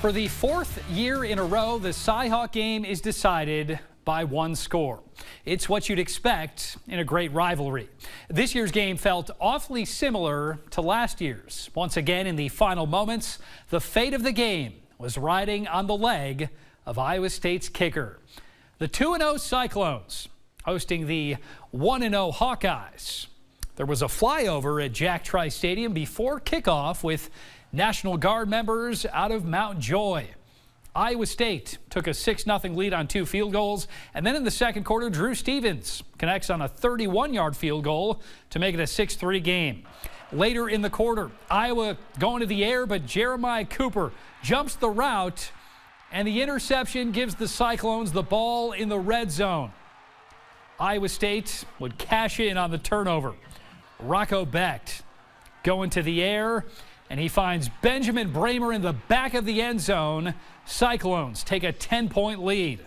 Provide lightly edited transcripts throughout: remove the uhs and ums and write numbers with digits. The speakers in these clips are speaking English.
For the fourth year in a row, the Cy-Hawk game is decided by one score. It's what you'd expect in a great rivalry. This year's game felt awfully similar to last year's. Once again, in the final moments, the fate of the game was riding on the leg of Iowa State's kicker. The 2-0 Cyclones hosting the 1-0 Hawkeyes. There was a flyover at Jack Trice Stadium before kickoff with National Guard members out of Mount Joy. Iowa State took a 6-0 lead on 2 field goals, and then in the second quarter, Drew Stevens connects on a 31-yard field goal to make it a 6-3 game. Later in the quarter, Iowa going to the air, but Jeremiah Cooper jumps the route, and the interception gives the Cyclones the ball in the red zone. Iowa State would cash in on the turnover. Rocco Becht going to the air, and he finds Benjamin Bramer in the back of the end zone. Cyclones take a 10-point lead.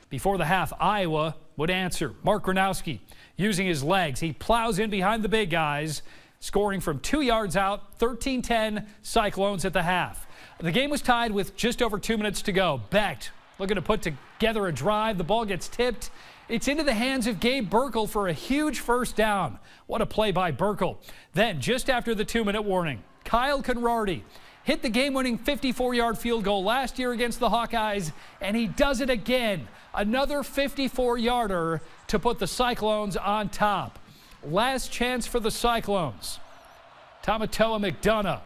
Before the half, Iowa would answer. Mark Gronowski using his legs. He plows in behind the big guys, scoring from 2 yards out, 13-10 Cyclones at the half. The game was tied with just over 2 minutes to go. Becht looking to put together a drive. The ball gets tipped. It's into the hands of Gabe Burkle for a huge first down. What a play by Burkle. Then, just after the 2-minute warning, Kyle Conrarty hit the game-winning 54-yard field goal last year against the Hawkeyes, and he does it again. Another 54-yarder to put the Cyclones on top. Last chance for the Cyclones. Tamatoa McDonough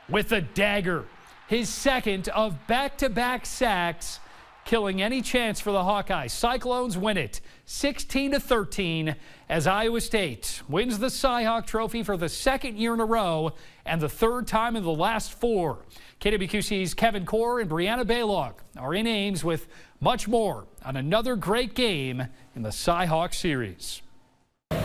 with a dagger. His second of back-to-back sacks, killing any chance for the Hawkeyes. Cyclones win it 16-13 as Iowa State wins the Cy-Hawk Trophy for the second year in a row and the third time in the last 4. KWQC's Kevin Core and Brianna Baylog are in Ames with much more on another great game in the Cy-Hawk series.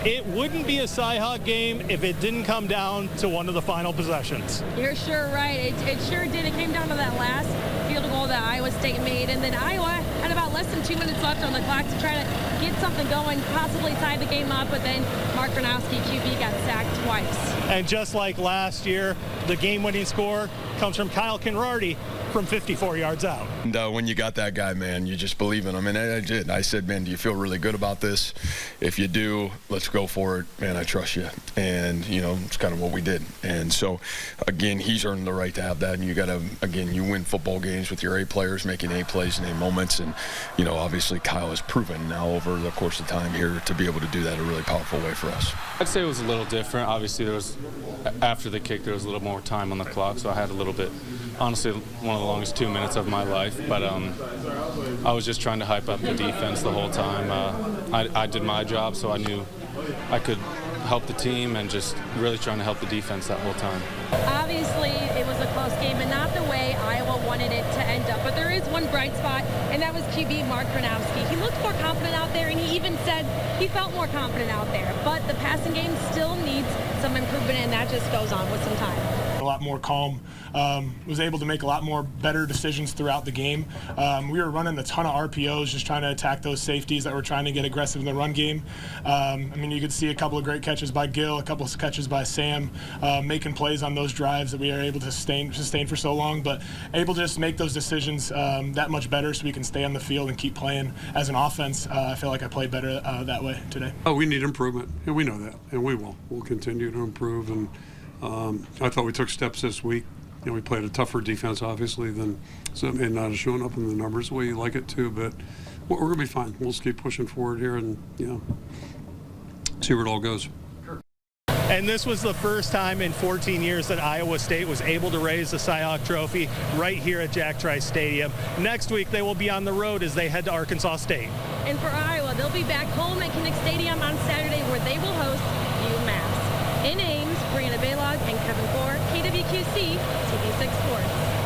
It wouldn't be a Cy-Hawk game if it didn't come down to one of the final possessions. You're sure right. It sure did. It came down to that last field goal that Iowa State made, and then Iowa had about less than 2 minutes left on the clock to try to get something going, possibly tie the game up, but then Mark Gronowski, QB, got sacked twice. And just like last year, the game-winning score comes from Kyle Conrarty from 54 yards out. And when you got that guy, man, you just believe in him. And I did. I said, man, do you feel really good about this? If you do, let's go for it. Man, I trust you. And, you know, it's kind of what we did. And so, again, he's earned the right to have that. And you got to, again, you win football games with your A players making A plays in A moments. And, you know, obviously Kyle has proven now over the course of time here to be able to do that a really powerful way for us. I'd say it was a little different. Obviously, there was, after the kick, there was a little more time on the clock, so I had a little bit, honestly, one of the longest 2 minutes of my life. But I was just trying to hype up the defense the whole time. I did my job, so I knew I could help the team and just really trying to help the defense that whole time. Obviously, it was a close game, but not the way Iowa wanted it to end up. But there is one bright spot, and that was QB Mark Gronowski. He looked more confident out there, and he even said he felt more confident out there. But the passing game still needs some improvement, and that just goes on with some time. A lot more calm, was able to make a lot more better decisions throughout the game. We were running a ton of RPOs, just trying to attack those safeties that were trying to get aggressive in the run game. I mean, you could see a couple of great catches by Gil, a couple of catches by Sam, making plays on those drives that we are able to sustain for so long, but able to just make those decisions that much better so we can stay on the field and keep playing as an offense. I feel like I played better that way today. Oh, we need improvement, and we know that, and we will. We'll continue to improve, and I thought we took steps this week. You know, we played a tougher defense, obviously, than so it may not have shown up in the numbers the way you like it to, but we're going to be fine. We'll just keep pushing forward here and, you know, see where it all goes. And this was the first time in 14 years that Iowa State was able to raise the Cy-Hawk Trophy right here at Jack Trice Stadium. Next week, they will be on the road as they head to Arkansas State. And for Iowa, they'll be back home at Kinnick Stadium on Saturday, where they will host UMass. In Ames, Brianna Baylog and Kevin Core, KWQC TV6 Sports.